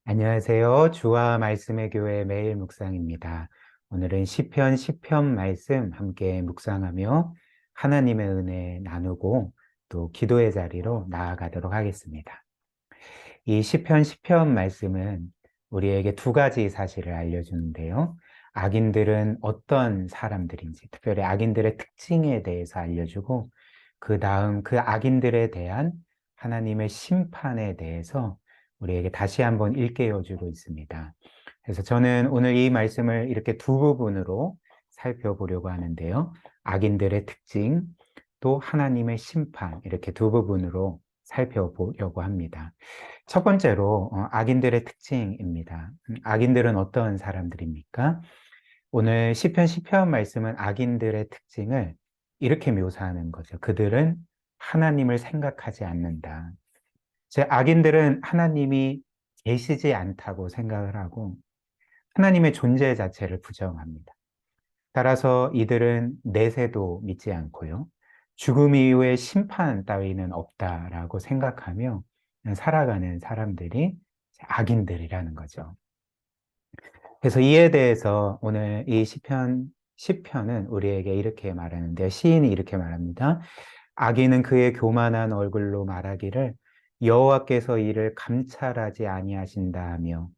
안녕하세요. 주와 말씀의 교회 매일 묵상입니다. 오늘은 시편 10편 말씀 함께 묵상하며 하나님의 은혜 나누고 또 기도의 자리로 나아가도록 하겠습니다. 이 시편 10편 말씀은 우리에게 두 가지 사실을 알려주는데요. 악인들은 어떤 사람들인지, 특별히 악인들의 특징에 대해서 알려주고, 그 다음 그 악인들에 대한 하나님의 심판에 대해서 우리에게 다시 한번 일깨워 주고 있습니다. 그래서 저는 오늘 이 말씀을 이렇게 두 부분으로 살펴보려고 하는데요. 악인들의 특징, 또 하나님의 심판, 이렇게 두 부분으로 살펴보려고 합니다. 첫 번째로 악인들의 특징입니다. 악인들은 어떤 사람들입니까? 오늘 시편 10편 말씀은 악인들의 특징을 이렇게 묘사하는 거죠. 그들은 하나님을 생각하지 않는다. 즉, 악인들은 하나님이 계시지 않다고 생각을 하고 하나님의 존재 자체를 부정합니다. 따라서 이들은 내세도 믿지 않고요. 죽음 이후에 심판 따위는 없다라고 생각하며 살아가는 사람들이 악인들이라는 거죠. 그래서 이에 대해서 오늘 이 시편 10편은 우리에게 이렇게 말하는데요. 시인이 이렇게 말합니다. 악인은 그의 교만한 얼굴로 말하기를 여호와께서 이를 감찰하지 아니하신다 하며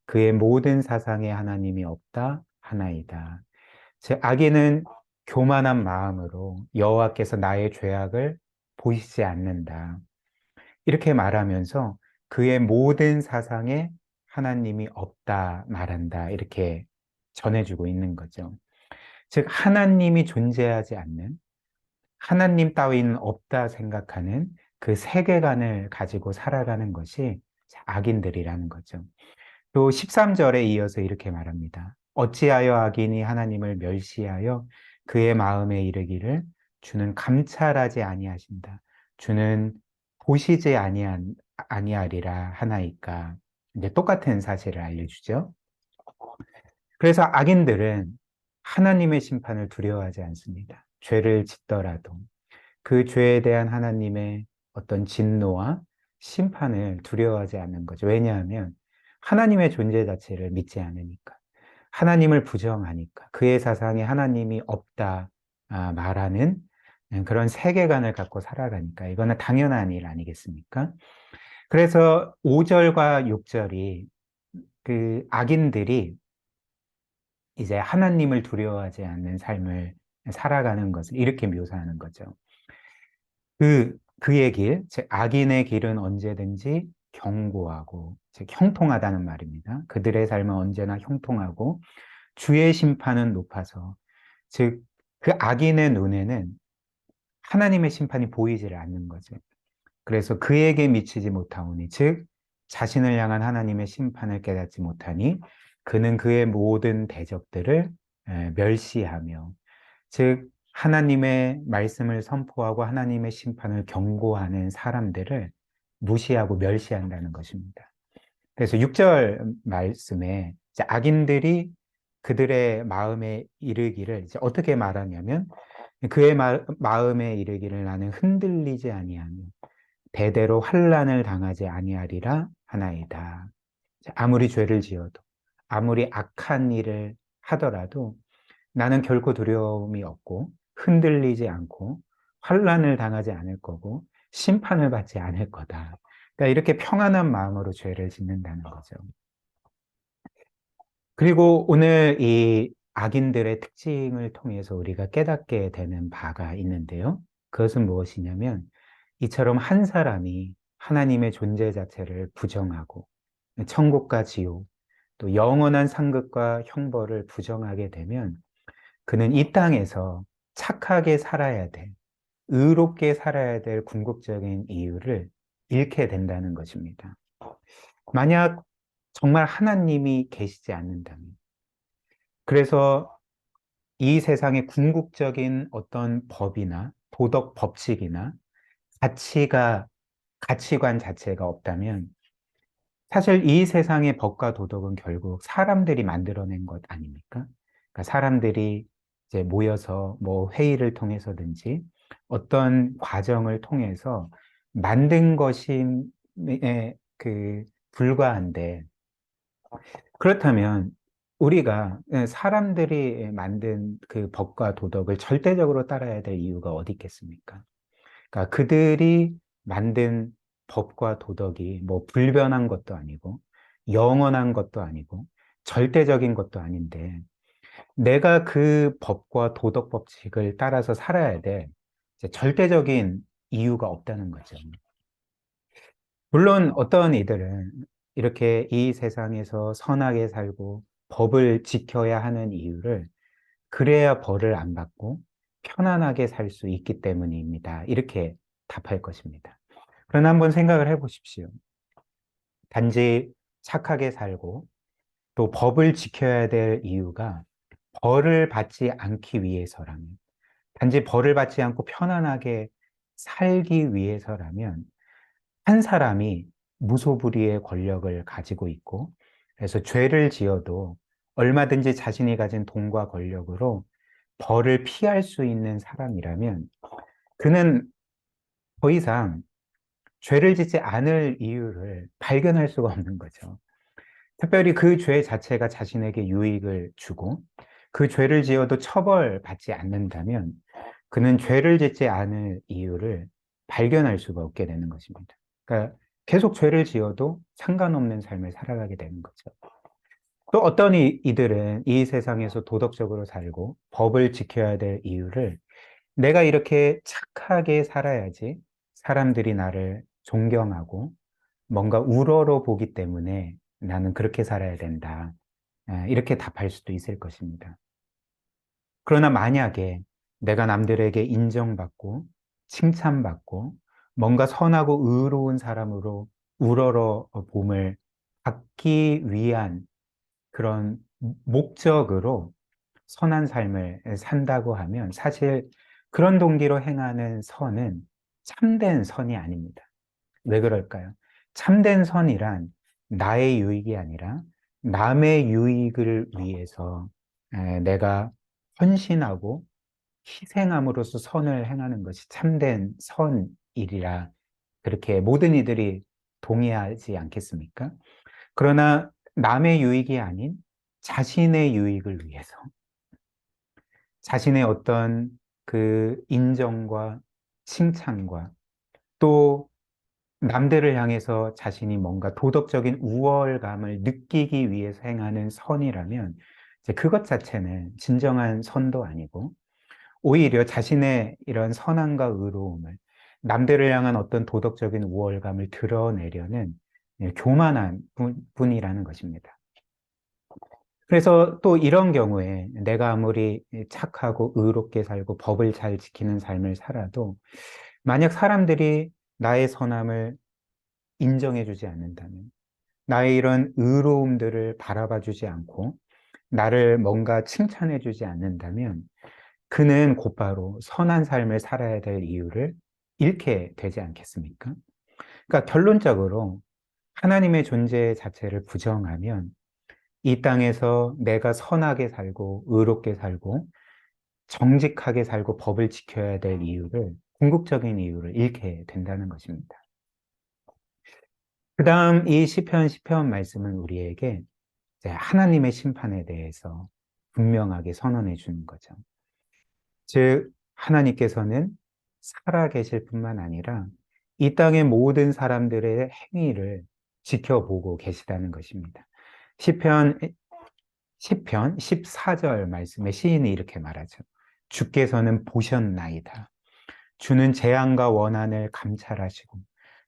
그의 모든 사상에 하나님이 없다 하나이다. 즉 악인은 교만한 마음으로 여호와께서 나의 죄악을 보이시지 않는다. 이렇게 말하면서 그의 모든 사상에 하나님이 없다 말한다. 이렇게 전해주고 있는 거죠. 즉 하나님이 존재하지 않는 하나님 따위는 없다 생각하는 그 세계관을 가지고 살아가는 것이 악인들이라는 거죠. 또 13절에 이어서 이렇게 말합니다. 어찌하여 악인이 하나님을 멸시하여 그의 마음에 이르기를 주는 감찰하지 아니하신다. 주는 보시지 아니하리라 하나이까. 이제 똑같은 사실을 알려주죠. 그래서 악인들은 하나님의 심판을 두려워하지 않습니다. 죄를 짓더라도 그 죄에 대한 하나님의 어떤 진노와 심판을 두려워하지 않는 거죠. 왜냐하면 하나님의 존재 자체를 믿지 않으니까. 하나님을 부정하니까. 그의 사상에 하나님이 없다 말하는 그런 세계관을 갖고 살아가니까. 이거는 당연한 일 아니겠습니까? 그래서 5절과 6절이 그 악인들이 이제 하나님을 두려워하지 않는 삶을 살아가는 것을 이렇게 묘사하는 거죠. 그의 길, 즉 악인의 길은 언제든지 견고하고 즉 형통하다는 말입니다. 그들의 삶은 언제나 형통하고 주의 심판은 높아서 즉 그 악인의 눈에는 하나님의 심판이 보이질 않는 거죠. 그래서 그에게 미치지 못하오니 즉 자신을 향한 하나님의 심판을 깨닫지 못하니 그는 그의 모든 대적들을 멸시하며 즉 하나님의 말씀을 선포하고 하나님의 심판을 경고하는 사람들을 무시하고 멸시한다는 것입니다. 그래서 6절 말씀에 이제 악인들이 그들의 마음에 이르기를 이제 어떻게 말하냐면 그의 마음에 이르기를 나는 흔들리지 아니하며 대대로 환난을 당하지 아니하리라 하나이다. 아무리 죄를 지어도 아무리 악한 일을 하더라도 나는 결코 두려움이 없고 흔들리지 않고 환난을 당하지 않을 거고 심판을 받지 않을 거다. 그러니까 이렇게 평안한 마음으로 죄를 짓는다는 거죠. 그리고 오늘 이 악인들의 특징을 통해서 우리가 깨닫게 되는 바가 있는데요. 그것은 무엇이냐면 이처럼 한 사람이 하나님의 존재 자체를 부정하고 천국과 지옥, 또 영원한 상급과 형벌을 부정하게 되면 그는 이 땅에서 착하게 살아야 돼, 의롭게 살아야 될 궁극적인 이유를 잃게 된다는 것입니다. 만약 정말 하나님이 계시지 않는다면, 그래서 이 세상의 궁극적인 어떤 법이나 도덕 법칙이나 가치가, 가치관 자체가 없다면, 사실 이 세상의 법과 도덕은 결국 사람들이 만들어낸 것 아닙니까? 그러니까 사람들이 이제 모여서 뭐 회의를 통해서든지 어떤 과정을 통해서 만든 것이 불과한데 그렇다면 우리가 사람들이 만든 그 법과 도덕을 절대적으로 따라야 될 이유가 어디 있겠습니까? 그러니까 그들이 만든 법과 도덕이 뭐 불변한 것도 아니고 영원한 것도 아니고 절대적인 것도 아닌데 내가 그 법과 도덕 법칙을 따라서 살아야 될 이제 절대적인 이유가 없다는 거죠. 물론 어떤 이들은 이렇게 이 세상에서 선하게 살고 법을 지켜야 하는 이유를 그래야 벌을 안 받고 편안하게 살 수 있기 때문입니다. 이렇게 답할 것입니다. 그러나 한번 생각을 해 보십시오. 단지 착하게 살고 또 법을 지켜야 될 이유가 벌을 받지 않기 위해서라면, 단지 벌을 받지 않고 편안하게 살기 위해서라면, 한 사람이 무소불위의 권력을 가지고 있고, 그래서 죄를 지어도 얼마든지 자신이 가진 돈과 권력으로 벌을 피할 수 있는 사람이라면, 그는 더 이상 죄를 짓지 않을 이유를 발견할 수가 없는 거죠. 특별히 그 죄 자체가 자신에게 유익을 주고 그 죄를 지어도 처벌받지 않는다면 그는 죄를 짓지 않을 이유를 발견할 수가 없게 되는 것입니다. 그러니까 계속 죄를 지어도 상관없는 삶을 살아가게 되는 거죠. 또 어떤 이들은 이 세상에서 도덕적으로 살고 법을 지켜야 될 이유를 내가 이렇게 착하게 살아야지 사람들이 나를 존경하고 뭔가 우러러 보기 때문에 나는 그렇게 살아야 된다. 이렇게 답할 수도 있을 것입니다. 그러나 만약에 내가 남들에게 인정받고 칭찬받고 뭔가 선하고 의로운 사람으로 우러러 봄을 받기 위한 그런 목적으로 선한 삶을 산다고 하면 사실 그런 동기로 행하는 선은 참된 선이 아닙니다. 왜 그럴까요? 참된 선이란 나의 유익이 아니라 남의 유익을 위해서 내가 헌신하고 희생함으로써 선을 행하는 것이 참된 선이라 그렇게 모든 이들이 동의하지 않겠습니까? 그러나 남의 유익이 아닌 자신의 유익을 위해서 자신의 어떤 그 인정과 칭찬과 또 남들을 향해서 자신이 뭔가 도덕적인 우월감을 느끼기 위해서 행하는 선이라면 이제 그것 자체는 진정한 선도 아니고 오히려 자신의 이런 선함과 의로움을 남들을 향한 어떤 도덕적인 우월감을 드러내려는 교만한 뿐이라는 것입니다. 그래서 또 이런 경우에 내가 아무리 착하고 의롭게 살고 법을 잘 지키는 삶을 살아도 만약 사람들이 나의 선함을 인정해주지 않는다면, 나의 이런 의로움들을 바라봐주지 않고, 나를 뭔가 칭찬해주지 않는다면, 그는 곧바로 선한 삶을 살아야 될 이유를 잃게 되지 않겠습니까? 그러니까 결론적으로 하나님의 존재 자체를 부정하면 이 땅에서 내가 선하게 살고, 의롭게 살고, 정직하게 살고 법을 지켜야 될 이유를, 궁극적인 이유를 잃게 된다는 것입니다. 그 다음 이 시편 말씀은 우리에게 이제 하나님의 심판에 대해서 분명하게 선언해 주는 거죠. 즉, 하나님께서는 살아 계실 뿐만 아니라 이 땅의 모든 사람들의 행위를 지켜보고 계시다는 것입니다. 시편 14절 말씀에 시인이 이렇게 말하죠. 주께서는 보셨나이다. 주는 재앙과 원한을 감찰하시고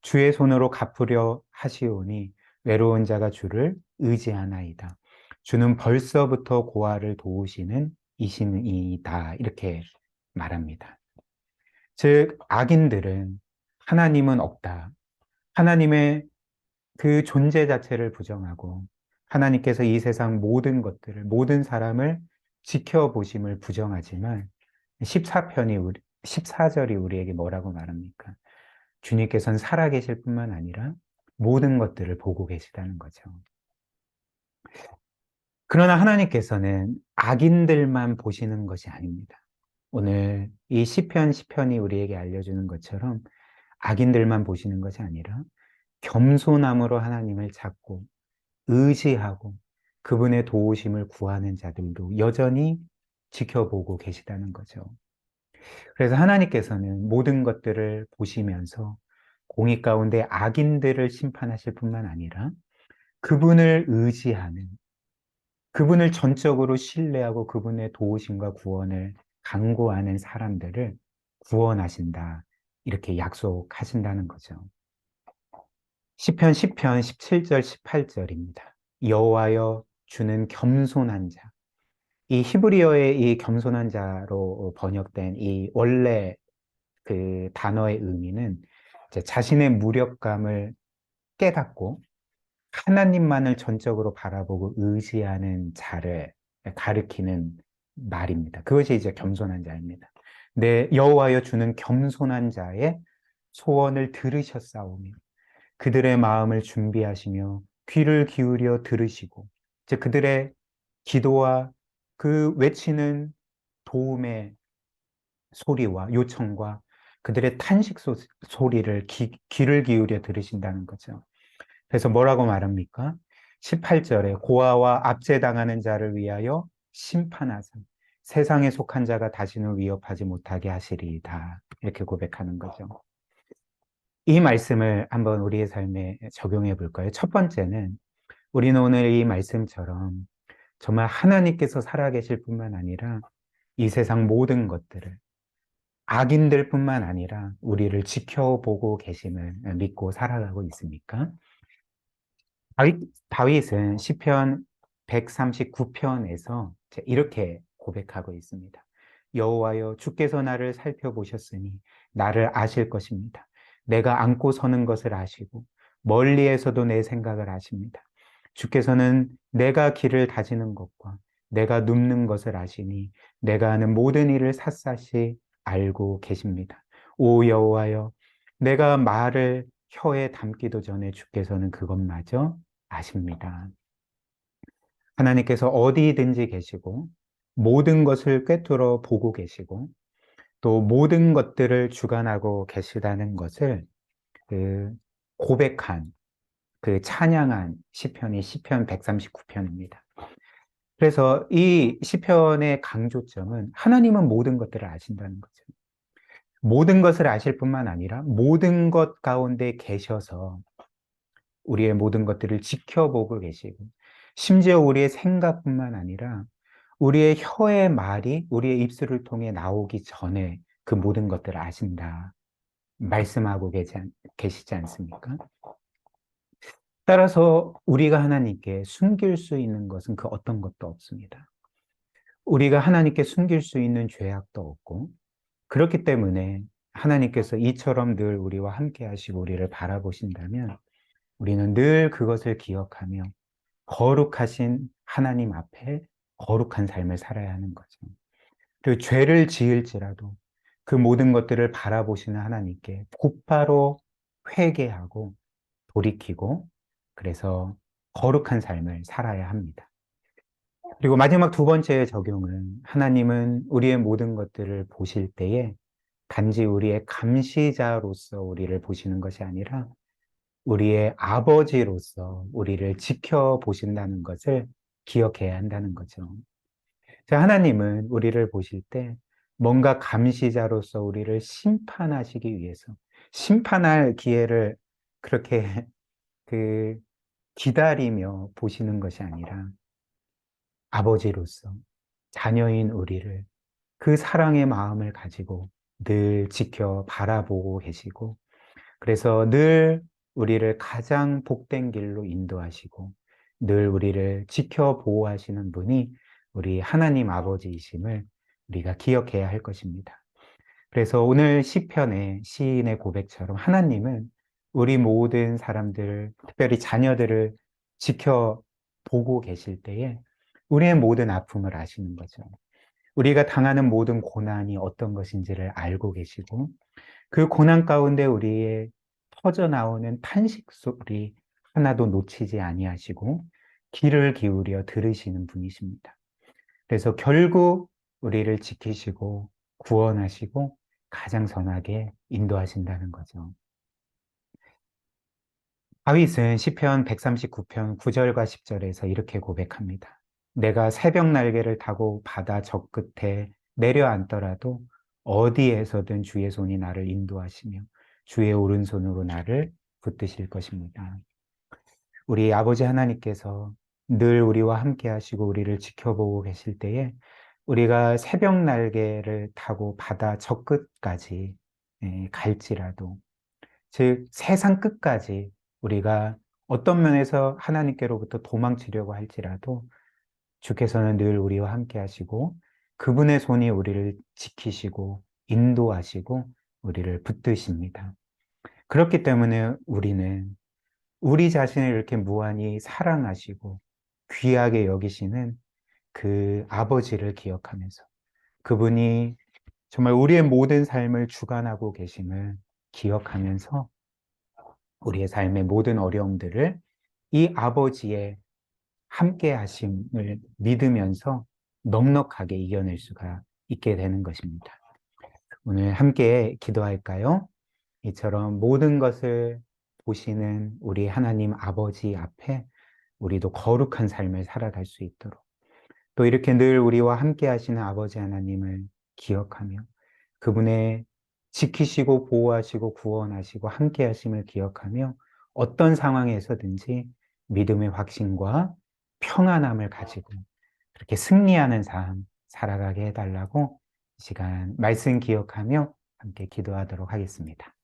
주의 손으로 갚으려 하시오니 외로운 자가 주를 의지하나이다. 주는 벌써부터 고아를 도우시는 이신이다. 이렇게 말합니다. 즉 악인들은 하나님은 없다. 하나님의 그 존재 자체를 부정하고 하나님께서 이 세상 모든 것들을 모든 사람을 지켜보심을 부정하지만 14절이 우리에게 뭐라고 말합니까? 주님께서는 살아계실 뿐만 아니라 모든 것들을 보고 계시다는 거죠. 그러나 하나님께서는 악인들만 보시는 것이 아닙니다. 오늘 이 시편이 우리에게 알려주는 것처럼 악인들만 보시는 것이 아니라 겸손함으로 하나님을 찾고 의지하고 그분의 도우심을 구하는 자들도 여전히 지켜보고 계시다는 거죠. 그래서 하나님께서는 모든 것들을 보시면서 공의 가운데 악인들을 심판하실 뿐만 아니라 그분을 의지하는, 그분을 전적으로 신뢰하고 그분의 도우심과 구원을 간구하는 사람들을 구원하신다. 이렇게 약속하신다는 거죠. 시편 10편 17절 18절입니다. 여호와여 주는 겸손한 자. 이 히브리어의 이 겸손한 자로 번역된 이 원래 그 단어의 의미는 이제 자신의 무력감을 깨닫고 하나님만을 전적으로 바라보고 의지하는 자를 가리키는 말입니다. 그것이 이제 겸손한 자입니다. 내 여호와여 주는 겸손한 자의 소원을 들으셨사오며 그들의 마음을 준비하시며 귀를 기울여 들으시고 이제 그들의 기도와 그 외치는 도움의 소리와 요청과 그들의 탄식 소리를 귀를 기울여 들으신다는 거죠. 그래서 뭐라고 말합니까? 18절에 고아와 압제당하는 자를 위하여 심판하사 세상에 속한 자가 다시는 위협하지 못하게 하시리이다. 이렇게 고백하는 거죠. 이 말씀을 한번 우리의 삶에 적용해 볼까요? 첫 번째는 우리는 오늘 이 말씀처럼 정말 하나님께서 살아계실 뿐만 아니라 이 세상 모든 것들을 악인들뿐만 아니라 우리를 지켜보고 계심을 믿고 살아가고 있습니까? 다윗은 시편 139편에서 이렇게 고백하고 있습니다. 여호와여 주께서 나를 살펴보셨으니 나를 아실 것입니다. 내가 앉고 서는 것을 아시고 멀리에서도 내 생각을 아십니다. 주께서는 내가 길을 다지는 것과 내가 눕는 것을 아시니 내가 하는 모든 일을 샅샅이 알고 계십니다. 오 여호와여 내가 말을 혀에 담기도 전에 주께서는 그것마저 아십니다. 하나님께서 어디든지 계시고 모든 것을 꿰뚫어 보고 계시고 또 모든 것들을 주관하고 계시다는 것을 그 고백한 그 찬양한 시편이 시편 139편입니다. 그래서 이 시편의 강조점은 하나님은 모든 것들을 아신다는 거죠. 모든 것을 아실 뿐만 아니라 모든 것 가운데 계셔서 우리의 모든 것들을 지켜보고 계시고 심지어 우리의 생각뿐만 아니라 우리의 혀의 말이 우리의 입술을 통해 나오기 전에 그 모든 것들을 아신다. 말씀하고 계시지 않습니까? 따라서 우리가 하나님께 숨길 수 있는 것은 그 어떤 것도 없습니다. 우리가 하나님께 숨길 수 있는 죄악도 없고 그렇기 때문에 하나님께서 이처럼 늘 우리와 함께 하시고 우리를 바라보신다면 우리는 늘 그것을 기억하며 거룩하신 하나님 앞에 거룩한 삶을 살아야 하는 거죠. 그리고 죄를 지을지라도 그 모든 것들을 바라보시는 하나님께 곧바로 회개하고 돌이키고 그래서 거룩한 삶을 살아야 합니다. 그리고 마지막 두 번째 적용은 하나님은 우리의 모든 것들을 보실 때에 단지 우리의 감시자로서 우리를 보시는 것이 아니라 우리의 아버지로서 우리를 지켜보신다는 것을 기억해야 한다는 거죠. 하나님은 우리를 보실 때 뭔가 감시자로서 우리를 심판하시기 위해서 심판할 기회를 그렇게 그 기다리며 보시는 것이 아니라 아버지로서 자녀인 우리를 그 사랑의 마음을 가지고 늘 지켜 바라보고 계시고 그래서 늘 우리를 가장 복된 길로 인도하시고 늘 우리를 지켜 보호하시는 분이 우리 하나님 아버지이심을 우리가 기억해야 할 것입니다. 그래서 오늘 시편의 시인의 고백처럼 하나님은 우리 모든 사람들, 특별히 자녀들을 지켜보고 계실 때에 우리의 모든 아픔을 아시는 거죠. 우리가 당하는 모든 고난이 어떤 것인지를 알고 계시고 그 고난 가운데 우리의 터져나오는 탄식 소리 하나도 놓치지 아니하시고 귀를 기울여 들으시는 분이십니다. 그래서 결국 우리를 지키시고 구원하시고 가장 선하게 인도하신다는 거죠. 다윗은 시편 139편 9절과 10절에서 이렇게 고백합니다. 내가 새벽 날개를 타고 바다 저 끝에 내려앉더라도 어디에서든 주의 손이 나를 인도하시며 주의 오른손으로 나를 붙드실 것입니다. 우리 아버지 하나님께서 늘 우리와 함께 하시고 우리를 지켜보고 계실 때에 우리가 새벽 날개를 타고 바다 저 끝까지 갈지라도, 즉 세상 끝까지 우리가 어떤 면에서 하나님께로부터 도망치려고 할지라도 주께서는 늘 우리와 함께 하시고 그분의 손이 우리를 지키시고 인도하시고 우리를 붙드십니다. 그렇기 때문에 우리는 우리 자신을 이렇게 무한히 사랑하시고 귀하게 여기시는 그 아버지를 기억하면서 그분이 정말 우리의 모든 삶을 주관하고 계심을 기억하면서 우리의 삶의 모든 어려움들을 이 아버지의 함께 하심을 믿으면서 넉넉하게 이겨낼 수가 있게 되는 것입니다. 오늘 함께 기도할까요? 이처럼 모든 것을 보시는 우리 하나님 아버지 앞에 우리도 거룩한 삶을 살아갈 수 있도록, 또 이렇게 늘 우리와 함께 하시는 아버지 하나님을 기억하며 그분의 지키시고 보호하시고 구원하시고 함께 하심을 기억하며 어떤 상황에서든지 믿음의 확신과 평안함을 가지고 그렇게 승리하는 삶 살아가게 해달라고 이 시간 말씀 기억하며 함께 기도하도록 하겠습니다.